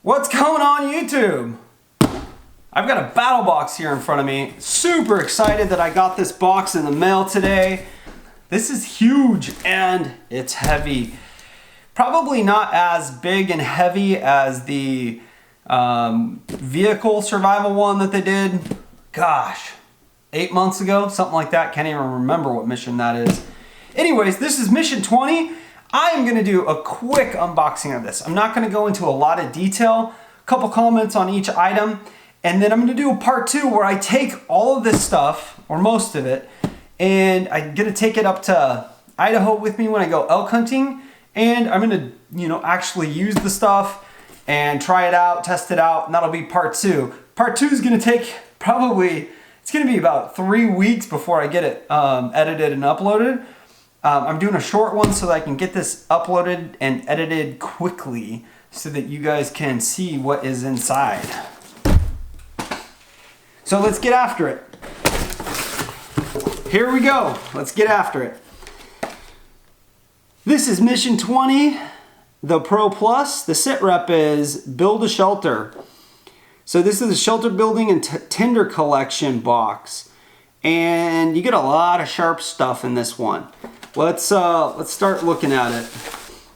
What's going on YouTube? I've got a BattlBox here in front of me. Super excited that I got this box in the mail today. This is huge and it's heavy. Probably not as big and heavy as the vehicle survival one that they did, gosh, 8 months ago, something like that. Can't even remember what mission that is. Anyways, this is mission 20. I am gonna do a quick unboxing of this. I'm not gonna go into a lot of detail, a couple comments on each item, and then I'm gonna do a part 2 where I take all of this stuff, or most of it, and I'm gonna take it up to Idaho with me when I go elk hunting, and I'm gonna, actually use the stuff and try it out, test it out, and that'll be part 2. Part 2 is gonna take it's gonna be about 3 weeks before I get it edited and uploaded. I'm doing a short one so that I can get this uploaded and edited quickly so that you guys can see what is inside. So let's get after it. Here we go. Let's get after it. This is mission 20, the Pro Plus. The sit rep is build a shelter. So this is a shelter building and Tinder collection box. And you get a lot of sharp stuff in this one. Let's start looking at it.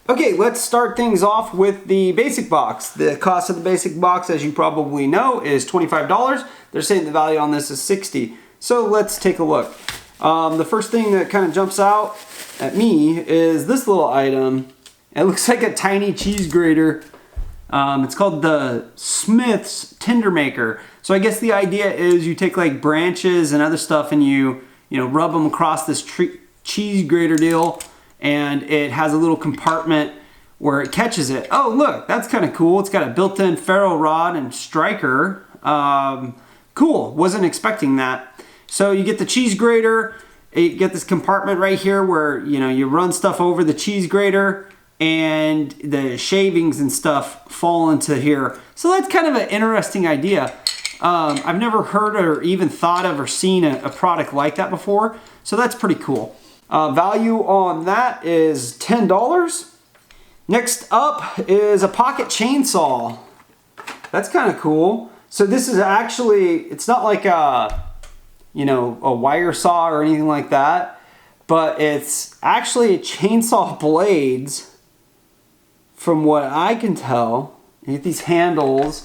Okay, let's start things off with the basic box. The cost of the basic box, as you probably know, is $25. They're saying the value on this is $60. So let's take a look. The first thing that kind of jumps out at me is this little item. It looks like a tiny cheese grater. It's called the Smith's Tinder Maker. So I guess the idea is you take like branches and other stuff and you rub them across this cheese grater deal, and it has a little compartment where it catches it. Oh look, that's kind of cool. It's got a built-in ferro rod and striker. Cool, wasn't expecting that. So you get the cheese grater, you get this compartment right here where you run stuff over the cheese grater and the shavings and stuff fall into here. So that's kind of an interesting idea. I've never heard or even thought of or seen a product like that before, so that's pretty cool. Value on that is $10. Next up is a pocket chainsaw. That's kind of cool. So this is actually, it's not like a wire saw or anything like that, but it's actually chainsaw blades from what I can tell. You get these handles,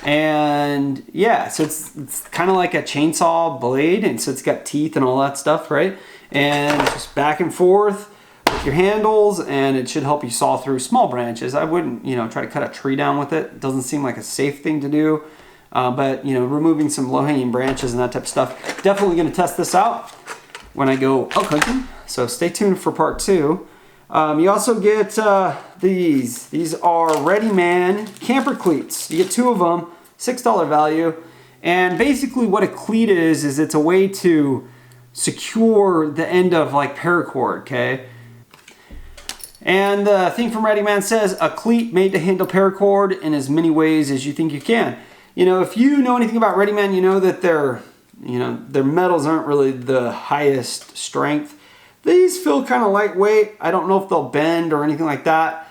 and yeah, so it's kind of like a chainsaw blade, and so it's got teeth and all that stuff, right? And just back and forth with your handles, and it should help you saw through small branches. I wouldn't, try to cut a tree down with it. It doesn't seem like a safe thing to do, but removing some low-hanging branches and that type of stuff. Definitely going to test this out when I go elk hunting. So stay tuned for part 2. You also get these. These are Ready Man camper cleats. You get 2 of them, $6 value. And basically what a cleat is it's a way to secure the end of like paracord, okay? And the thing from Ready Man says, a cleat made to handle paracord in as many ways as you think you can. If you know anything about Ready Man, you know that their metals aren't really the highest strength. These feel kind of lightweight. I don't know if they'll bend or anything like that.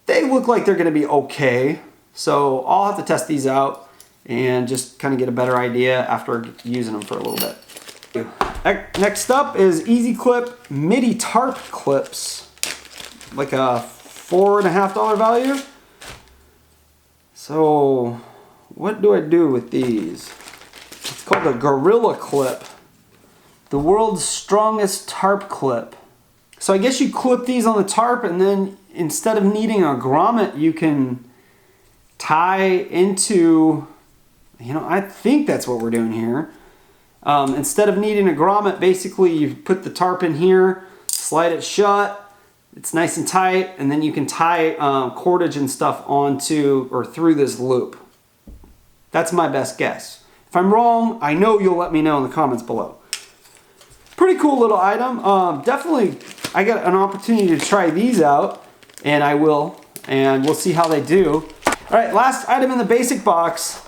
They look like they're gonna be okay. So I'll have to test these out and just kind of get a better idea after using them for a little bit. Next up is Easy Clip MIDI tarp clips. Like a $4.50 value. So what do I do with these? It's called a Gorilla Clip. The world's strongest tarp clip. So I guess you clip these on the tarp, and then instead of needing a grommet, you can tie into, I think that's what we're doing here. Instead of needing a grommet, basically you put the tarp in here, slide it shut, it's nice and tight, and then you can tie cordage and stuff onto or through this loop. That's my best guess. If I'm wrong, I know you'll let me know in the comments below. Pretty cool little item. Definitely, I got an opportunity to try these out, and I will, and we'll see how they do. All right, last item in the basic box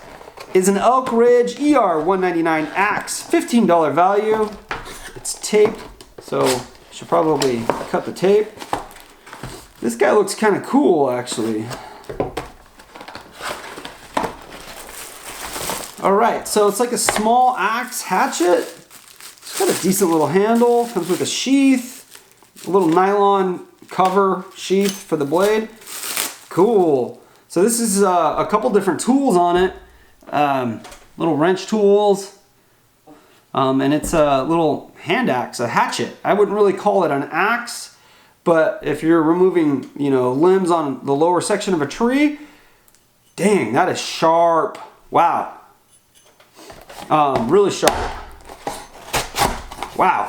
is an Elk Ridge ER-199 axe, $15 value. It's taped, so should probably cut the tape. This guy looks kind of cool, actually. All right, so it's like a small axe hatchet. It's got a decent little handle. Comes with a sheath, a little nylon cover sheath for the blade. Cool. So this is a couple different tools on it. Little wrench tools. And it's a little hand axe, a hatchet. I wouldn't really call it an axe, but if you're removing, you know, limbs on the lower section of a tree, dang, that is sharp. Wow. Really sharp. Wow.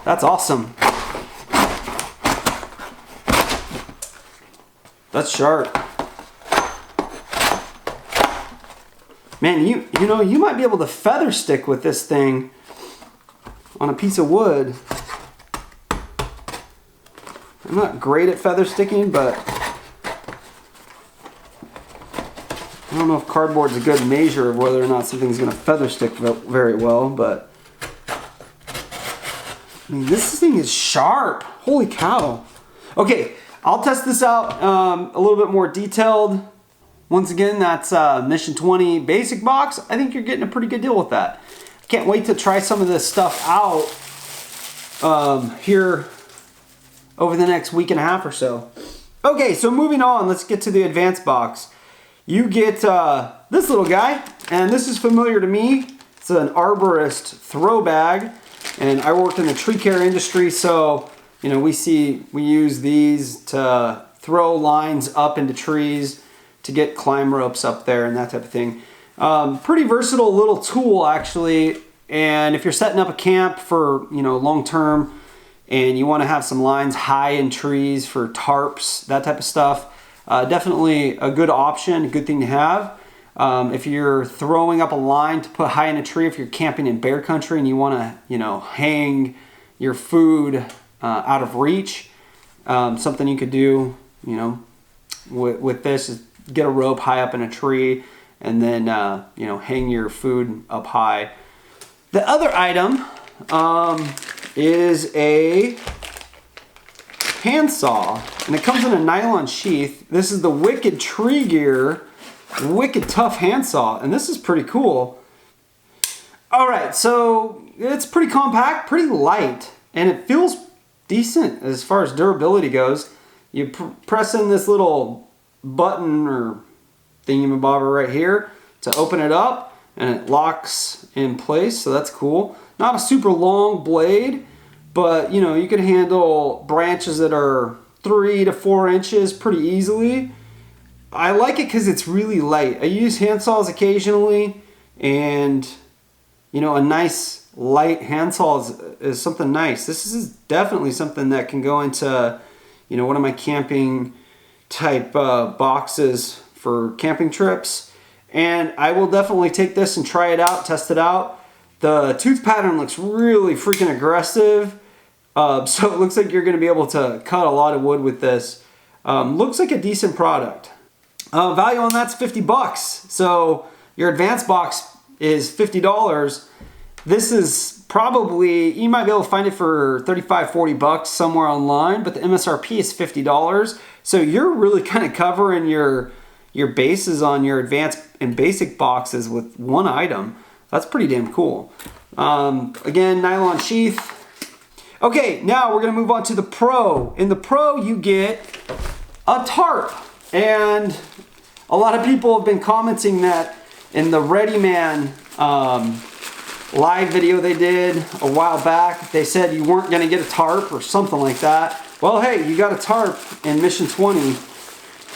That's awesome. That's sharp. Man, you know, you might be able to feather stick with this thing on a piece of wood. I'm not great at feather sticking, but I don't know if cardboard's a good measure of whether or not something's going to feather stick very well, but I mean, this thing is sharp. Holy cow. Okay, I'll test this out a little bit more detailed. Once again, that's Mission 20 basic box. I think you're getting a pretty good deal with that. Can't wait to try some of this stuff out here over the next week and a half or so. Okay, so moving on, let's get to the advanced box. You get this little guy, and this is familiar to me. It's an arborist throw bag, and I worked in the tree care industry, so you know we use these to throw lines up into trees to get climb ropes up there and that type of thing. Pretty versatile little tool actually, and if you're setting up a camp for, you know, long term and you want to have some lines high in trees for tarps, that type of stuff, definitely a good option, a good thing to have. If you're throwing up a line to put high in a tree, if you're camping in bear country and you want to, you know, hang your food out of reach, something you could do, you know, with this is get a rope high up in a tree and then, you know, hang your food up high. The other item is a handsaw, and it comes in a nylon sheath. This is the Wicked Tree Gear Wicked Tough Handsaw, and this is pretty cool. All right, so it's pretty compact, pretty light, and it feels decent as far as durability goes. You press in this little button or thingamabobber right here to open it up, and it locks in place, so that's cool. Not a super long blade, but you know, you can handle branches that are 3 to 4 inches pretty easily. I like it because it's really light. I use handsaws occasionally, and you know, a nice light handsaw is something nice. This is definitely something that can go into, you know, one of my camping type boxes for camping trips, and I will definitely take this and try it out, test it out. The tooth pattern looks really freaking aggressive, so it looks like you're going to be able to cut a lot of wood with this. Looks like a decent product. Value on that's $50, so your advanced box is $50. This is probably, you might be able to find it for $35-40 somewhere online, but the MSRP is $50. So you're really kind of covering your bases on your advanced and basic boxes with one item. That's pretty damn cool. Again, nylon sheath. Okay, now we're gonna move on to the Pro. In the Pro, you get a tarp. And a lot of people have been commenting that in the Ready Man live video they did a while back, they said you weren't going to get a tarp or something like that. Well, hey, you got a tarp in Mission 20,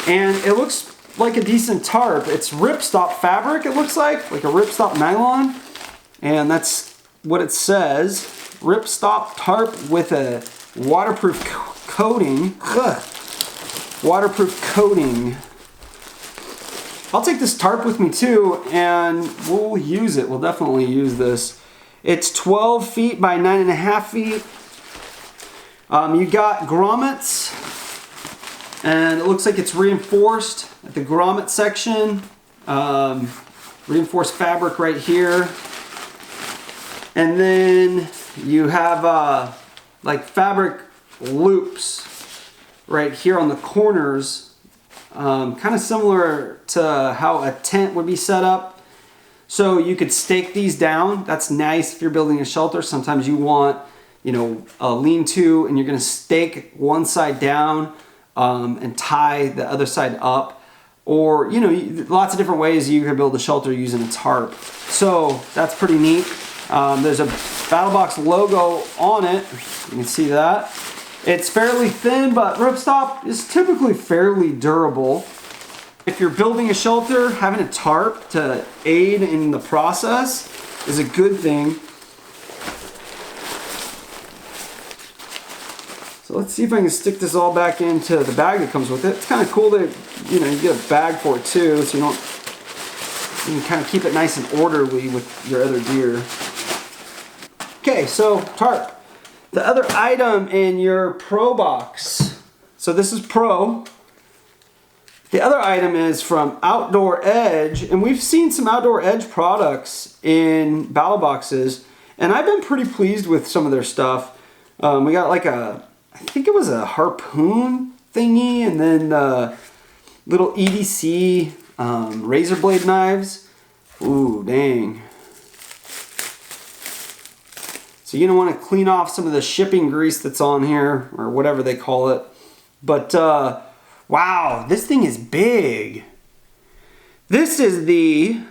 and it looks like a decent tarp. It's ripstop fabric, it looks like a ripstop nylon, and that's what it says. Ripstop tarp with a waterproof coating. Ugh. Waterproof coating. I'll take this tarp with me too, and we'll use it. We'll definitely use this. It's 12 feet by 9.5 feet. You got grommets, and it looks like it's reinforced at the grommet section. Reinforced fabric right here. And then you have like fabric loops right here on the corners. Kind of similar to how a tent would be set up. So you could stake these down. That's nice if you're building a shelter. Sometimes you want, you know, a lean-to and you're gonna stake one side down and tie the other side up. Or, you know, lots of different ways you can build a shelter using a tarp. So that's pretty neat. There's a BattlBox logo on it. You can see that. It's fairly thin, but ripstop is typically fairly durable. If you're building a shelter, having a tarp to aid in the process is a good thing. So let's see if I can stick this all back into the bag that comes with it. It's kind of cool that, you know, you get a bag for it too, so you can kind of keep it nice and orderly with your other gear. Okay, so tarp. The other item in your Pro box. So this is Pro. The other item is from Outdoor Edge, and we've seen some Outdoor Edge products in BattlBoxes, and I've been pretty pleased with some of their stuff. We got like I think it was a harpoon thingy, and then little EDC razor blade knives. Ooh, dang. So you're gonna want to clean off some of the shipping grease that's on here, or whatever they call it. But wow, this thing is big. This is the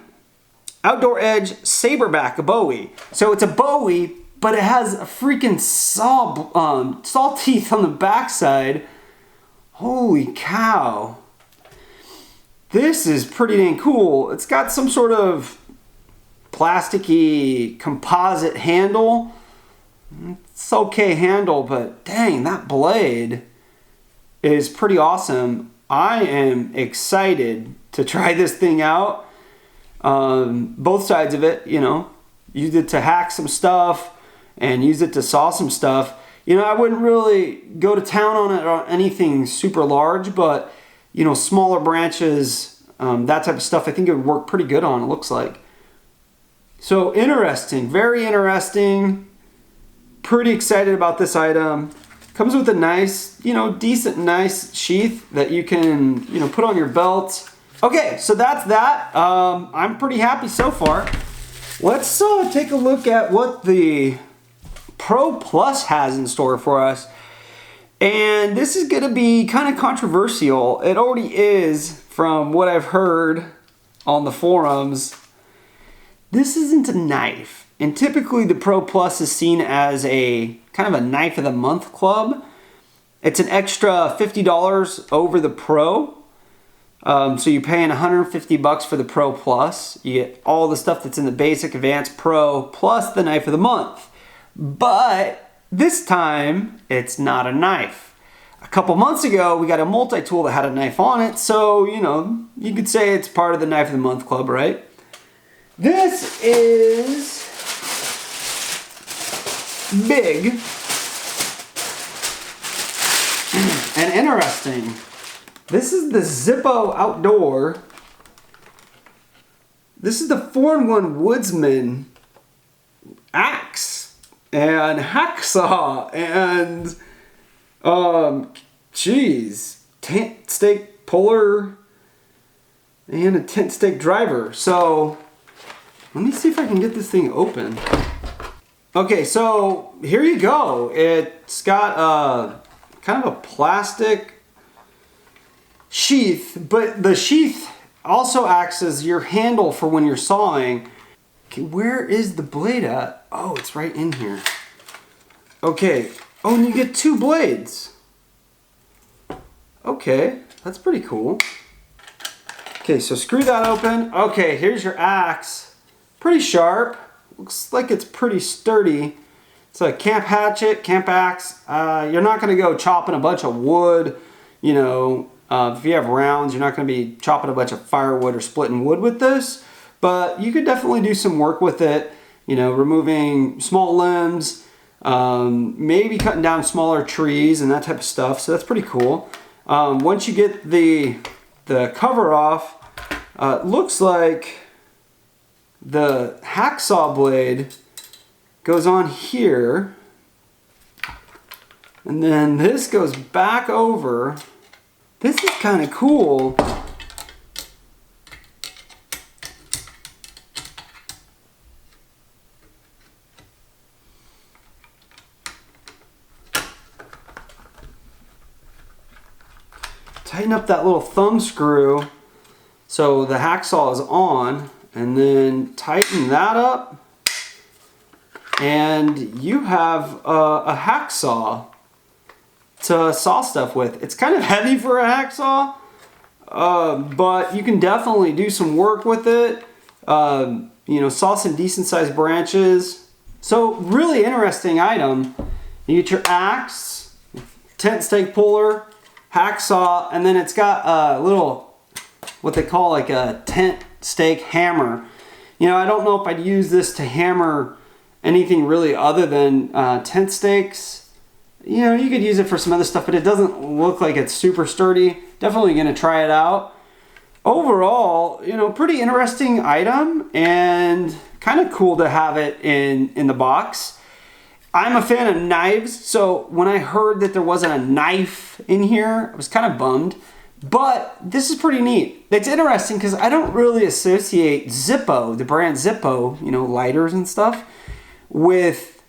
Outdoor Edge Saberback, a Bowie. So it's a Bowie, but it has a freaking saw teeth on the backside. Holy cow. This is pretty dang cool. It's got some sort of plasticky composite handle. It's okay handle, but dang, that blade is pretty awesome. I am excited to try this thing out. Both sides of it, you know, use it to hack some stuff and use it to saw some stuff. You know, I wouldn't really go to town on it or anything super large, but you know, smaller branches, that type of stuff, I think it would work pretty good on, it looks like. So interesting, very interesting. Pretty excited about this item. Comes with a nice, you know, decent, nice sheath that you can, you know, put on your belt. Okay, so that's that. I'm pretty happy so far. Let's take a look at what the Pro Plus has in store for us. And this is going to be kind of controversial. It already is, from what I've heard on the forums. This isn't a knife. And typically the Pro Plus is seen as a kind of a knife of the month club. It's an extra $50 over the Pro. So you're paying $150 for the Pro Plus. You get all the stuff that's in the basic, advanced, Pro, plus the knife of the month. But this time, it's not a knife. A couple months ago, we got a multi-tool that had a knife on it. So, you know, you could say it's part of the knife of the month club, right? This is big and interesting. This is the Zippo Outdoor. This is the 4-in-1 Woodsman axe and hacksaw and tent stake puller and a tent stake driver. So let me see if I can get this thing open. Okay, so here you go. It's got kind of a plastic sheath, but the sheath also acts as your handle for when you're sawing. Okay, where is the blade at? Oh, it's right in here. Okay, oh, and you get 2 blades. Okay, that's pretty cool. Okay, so screw that open. Okay, here's your axe. Pretty sharp. Looks like it's pretty sturdy. It's a camp hatchet, camp axe. You're not going to go chopping a bunch of wood. You know, if you have rounds, you're not going to be chopping a bunch of firewood or splitting wood with this. But you could definitely do some work with it. You know, removing small limbs, maybe cutting down smaller trees and that type of stuff. So that's pretty cool. Once you get the cover off, it looks like the hacksaw blade goes on here, and then this goes back over. This is kind of cool. tighten up that little thumb screw so the hacksaw is on, and then tighten that up, and you have a hacksaw to saw stuff with. It's kind of heavy for a hacksaw, but you can definitely do some work with it. You know, saw some decent sized branches. So really interesting item. You get your axe, tent stake puller, hacksaw, and then it's got a little, what they call like a tent stake hammer. You know, I don't know if I'd use this to hammer anything really other than tent stakes. You know, you could use it for some other stuff, but it doesn't look like it's super sturdy. Definitely gonna try it out. Overall, you know, pretty interesting item and kind of cool to have it in the box. I'm a fan of knives, so when I heard that there wasn't a knife in here, I was kind of bummed. But this is pretty neat. It's interesting because I don't really associate Zippo, the brand Zippo, you know, lighters and stuff, with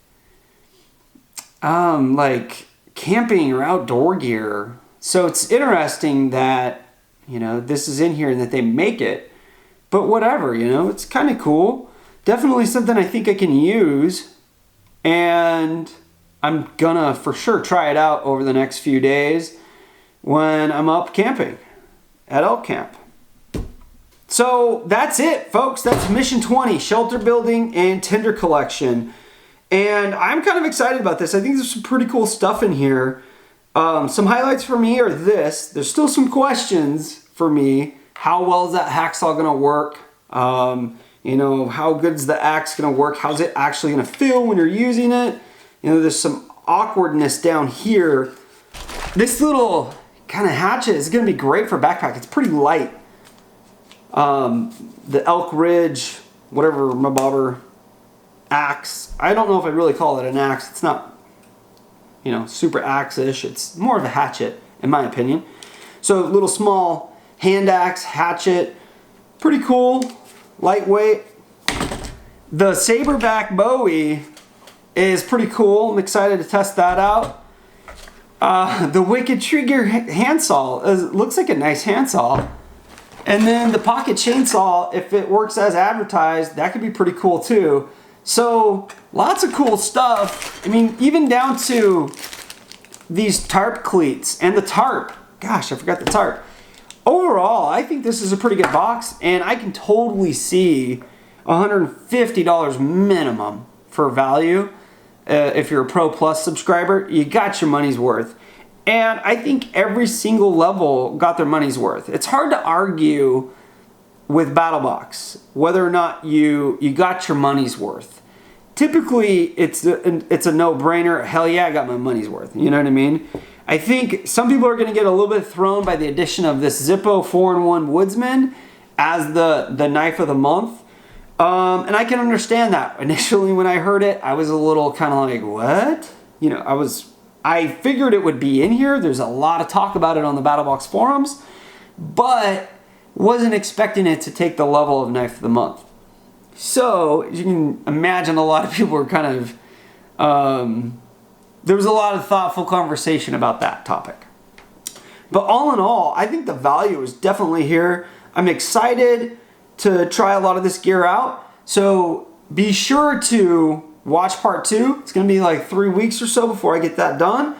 like camping or outdoor gear. So it's interesting that, you know, this is in here and that they make it. But whatever, you know, it's kind of cool. Definitely something I think I can use. And I'm gonna for sure try it out over the next few days when I'm up camping at elk camp. So that's it, folks. That's Mission 20, Shelter Building and Tinder Collection. And I'm kind of excited about this. I think there's some pretty cool stuff in here. Some highlights for me are this. There's still some questions for me. How well is that hacksaw gonna work? You know, how good's the axe gonna work? How's it actually gonna feel when you're using it? You know, there's some awkwardness down here. This little kind of hatchet is gonna be great for backpack. It's pretty light. The Elk Ridge, whatever, mabobber axe. I don't know if I really call it an axe. It's not, you know, super axe-ish. It's more of a hatchet, in my opinion. So little small hand axe, hatchet, pretty cool. Lightweight. The Saberback Bowie is pretty cool. I'm excited to test that out. The Wicked Trigger handsaw looks like a nice handsaw. And then the pocket chainsaw, if it works as advertised, that could be pretty cool too. So lots of cool stuff. I mean, even down to these tarp cleats and the tarp. Gosh, I forgot the tarp. Overall, I think this is a pretty good box, and I can totally see $150 minimum for value. If you're a Pro Plus subscriber, you got your money's worth. And I think every single level got their money's worth. It's hard to argue with BattlBox whether or not you got your money's worth. Typically, it's a no-brainer. Hell yeah, I got my money's worth. You know what I mean? I think some people are going to get a little bit thrown by the addition of this Zippo 4-in-1 Woodsman as the knife of the month. And I can understand that. Initially when I heard it, I was a little kind of like, what? You know, I figured it would be in here. There's a lot of talk about it on the BattlBox forums, but wasn't expecting it to take the level of knife of the month. So you can imagine a lot of people were kind of, there was a lot of thoughtful conversation about that topic. But all in all, I think the value is definitely here. I'm excited to try a lot of this gear out. So be sure to watch part 2. It's going to be like 3 weeks or so before I get that done.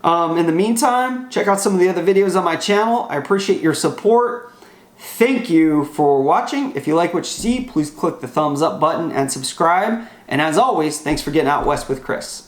In the meantime, check out some of the other videos on my channel. I appreciate your support. Thank you for watching. If you like what you see, please click the thumbs up button and subscribe. And as always, thanks for getting out west with Chris.